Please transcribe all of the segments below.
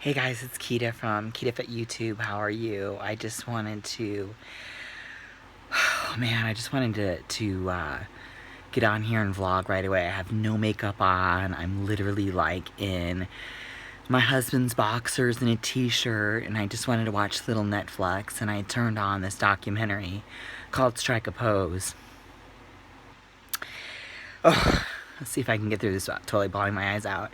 Hey guys, it's Kita from Kitafit YouTube. How are you? I just wanted to, oh man, I just wanted to get on here and vlog right away. I have no makeup on. I'm literally like in my husband's boxers and a t-shirt, and I just wanted to watch little Netflix, and I turned on this documentary called Strike a Pose. Oh, let's see if I can get through this without totally bawling my eyes out.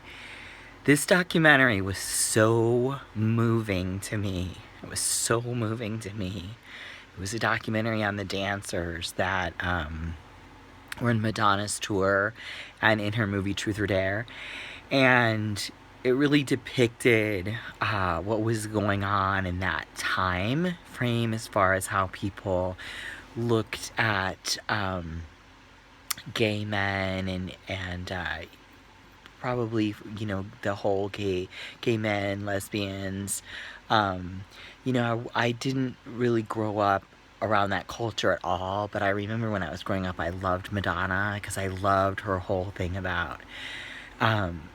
This documentary was so moving to me. It was so moving to me. It was a documentary on the dancers that were in Madonna's tour and in her movie Truth or Dare. And it really depicted what was going on in that time frame as far as how people looked at gay men and probably, you know, the whole gay men, lesbians. I didn't really grow up around that culture at all, but I remember when I was growing up, I loved Madonna because I loved her whole thing about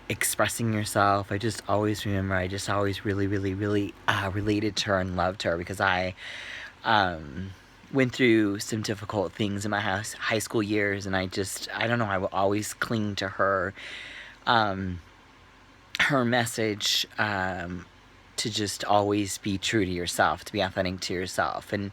expressing yourself. I just always remember, I just always really related to her and loved her because I went through some difficult things in my high school years, and I don't know, I will always cling to her her message to just always be true to yourself, to be authentic to yourself. And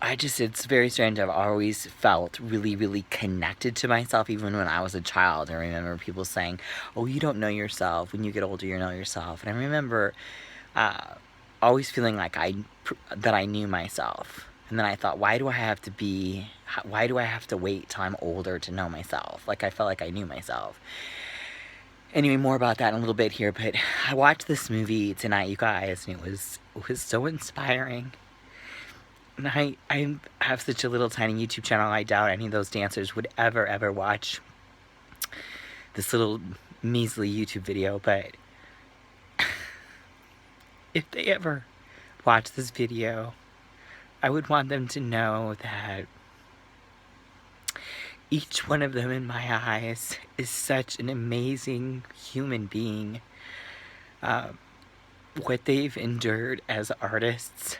it's very strange. I've always felt really connected to myself, even when I was a child. I remember people saying, oh, you don't know yourself. When you get older, you know yourself. And I remember always feeling like that I knew myself. And then I thought, why do I have to wait till I'm older to know myself? Like, I felt like I knew myself. Anyway, more about that in a little bit here, but I watched this movie tonight, you guys, and it was so inspiring. And I have such a little tiny YouTube channel, I doubt any of those dancers would ever watch this little measly YouTube video, but if they ever watch this video, I would want them to know that each one of them in my eyes is such an amazing human being. What they've endured as artists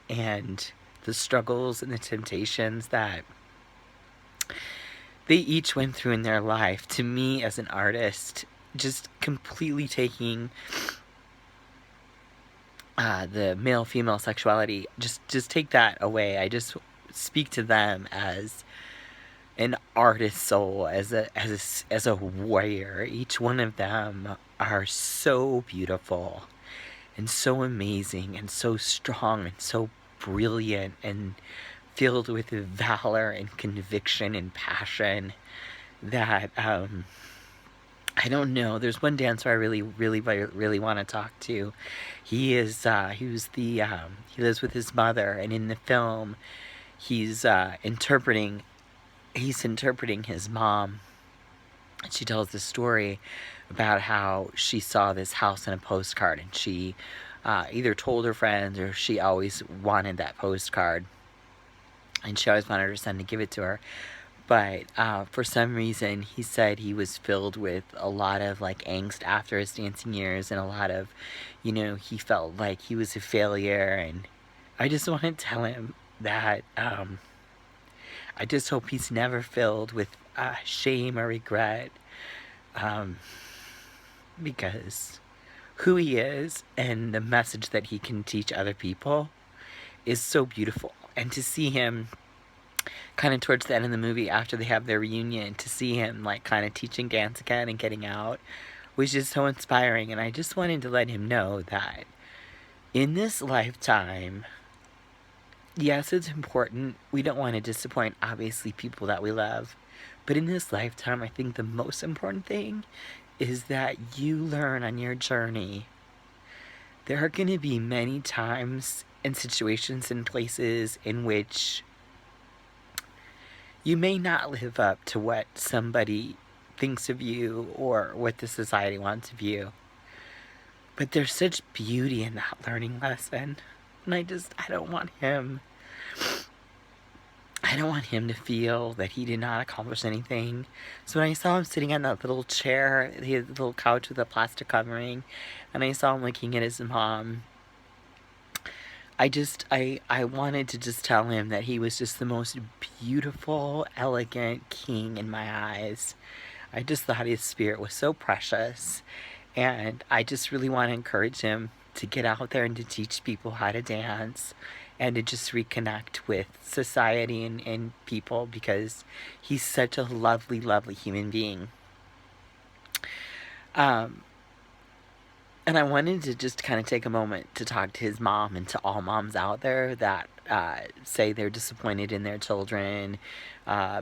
and the struggles and the temptations that they each went through in their life, to me as an artist, just completely taking the male-female sexuality, just take that away. I just speak to them as an artist soul, as a warrior. Each one of them are so beautiful and so amazing and so strong and so brilliant and filled with valor and conviction and passion that I don't know. There's one dancer I really want to talk to. He lives with his mother, and in the film, he's interpreting his mom. And she tells the story about how she saw this house in a postcard, and she either told her friends or she always wanted that postcard, and she always wanted her son to give it to her. But for some reason, he said he was filled with a lot of like angst after his dancing years, and a lot of, he felt like he was a failure. And I just want to tell him that I just hope he's never filled with shame or regret, because who he is and the message that he can teach other people is so beautiful. And to see him kind of towards the end of the movie, after they have their reunion, to see him like kind of teaching dance again and getting out was just so inspiring. And I just wanted to let him know that in this lifetime, yes, it's important. We don't want to disappoint, obviously, people that we love. But in this lifetime, I think the most important thing is that you learn on your journey. There are going to be many times and situations and places in which you may not live up to what somebody thinks of you or what the society wants of you. But there's such beauty in that learning lesson. And I don't want him I don't want him to feel that he did not accomplish anything. So when I saw him sitting on that little chair, the little couch with a plastic covering, and I saw him looking at his mom, I wanted to just tell him that he was just the most beautiful, elegant king in my eyes. I just thought his spirit was so precious, and I just really want to encourage him to get out there and to teach people how to dance and to just reconnect with society and people, because he's such a lovely, lovely human being. Um, and I wanted to just kind of take a moment to talk to his mom and to all moms out there that say they're disappointed in their children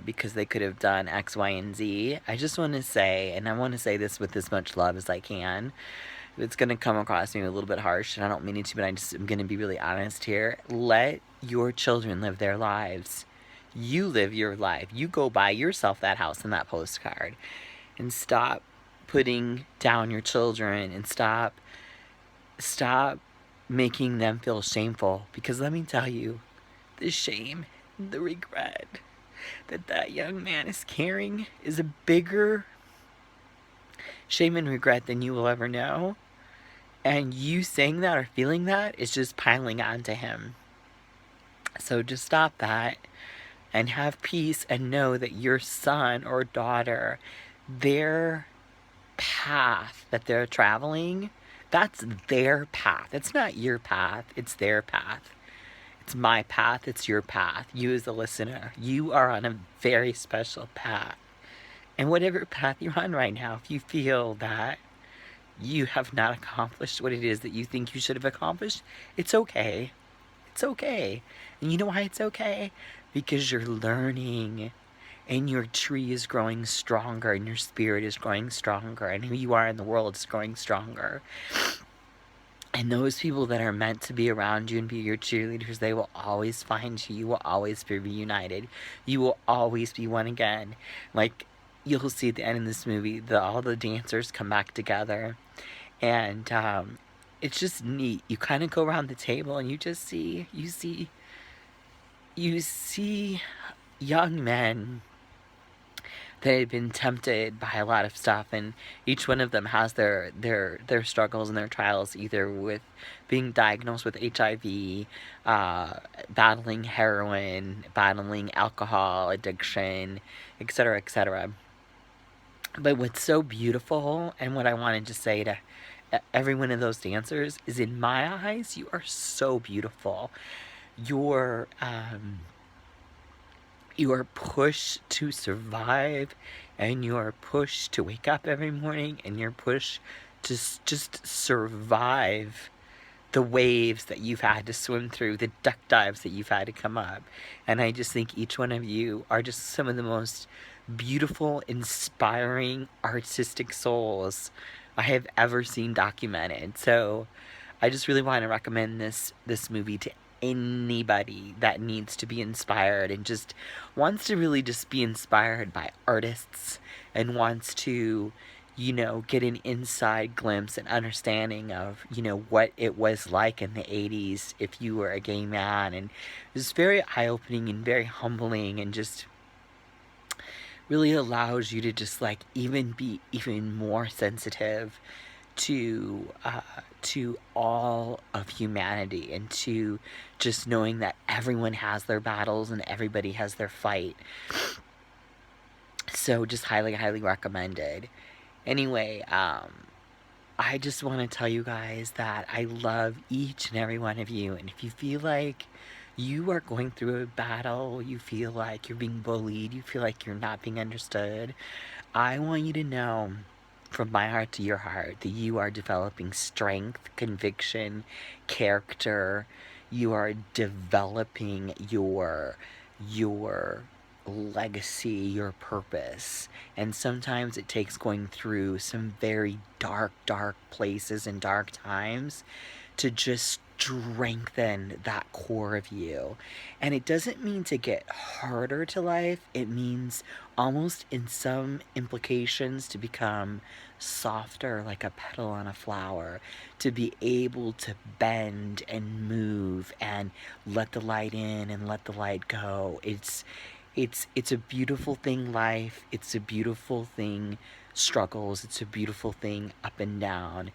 because they could have done X, Y, and Z. I just want to say, and I want to say this with as much love as I can, it's going to come across maybe a little bit harsh, and I don't mean it to, but I'm going to be really honest here. Let your children live their lives. You live your life. You go buy yourself that house and that postcard. And stop putting down your children, and stop making them feel shameful. Because let me tell you, the shame, the regret that young man is carrying is a bigger shame and regret than you will ever know. And you saying that or feeling that is just piling on to him. So just stop that and have peace, and know that your son or daughter, their path that they're traveling, that's their path. It's not your path, it's their path. It's my path, it's your path. You as a listener, you are on a very special path. And whatever path you're on right now, if you feel that you have not accomplished what it is that you think you should have accomplished, it's okay. It's okay. And you know why it's okay? Because you're learning, and your tree is growing stronger, and your spirit is growing stronger, and who you are in the world is growing stronger. And those people that are meant to be around you and be your cheerleaders, they will always find you. You will always be reunited. You will always be one again. Like, you'll see at the end of this movie, all the dancers come back together. And it's just neat. You kind of go around the table and you see young men that had been tempted by a lot of stuff, and each one of them has their struggles and their trials, either with being diagnosed with HIV, battling heroin, battling alcohol addiction, etc., etc. But what's so beautiful, and what I wanted to say to every one of those dancers, is, in my eyes, you are so beautiful. Your push to survive, and your push to wake up every morning, and your push to just survive the waves that you've had to swim through, the duck dives that you've had to come up. And I just think each one of you are just some of the most beautiful, inspiring, artistic souls I have ever seen documented. So I just really want to recommend this movie to anybody that needs to be inspired and just wants to really just be inspired by artists, and wants to, get an inside glimpse and understanding of, what it was like in the 80s if you were a gay man. And it was very eye-opening and very humbling, and just really allows you to just like even be even more sensitive to all of humanity, and to just knowing that everyone has their battles and everybody has their fight. So just highly, highly recommended. Anyway, I just want to tell you guys that I love each and every one of you. And if you feel like you are going through a battle, you feel like you're being bullied, you feel like you're not being understood, I want you to know, from my heart to your heart, that you are developing strength, conviction, character. You are developing your legacy, your purpose. And sometimes it takes going through some very dark places and dark times to just strengthen that core of you. And it doesn't mean to get harder to life. It means almost in some implications to become softer, like a petal on a flower, to be able to bend and move and let the light in and let the light go. It's a beautiful thing, life. It's a beautiful thing, struggles. It's a beautiful thing, up and down.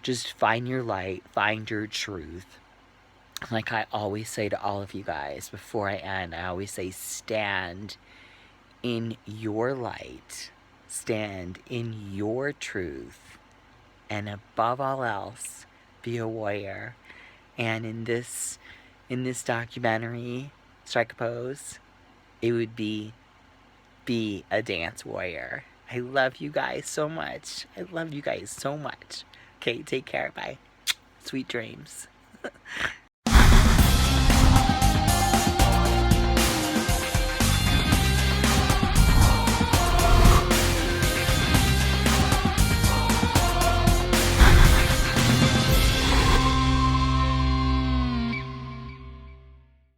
Just find your light, find your truth. Like I always say to all of you guys before I end, I always say, stand in your light, stand in your truth, and above all else, be a warrior. And in this documentary, Strike a Pose, it would be a dance warrior. I love you guys so much. I love you guys so much. Okay, take care. Bye. Sweet dreams.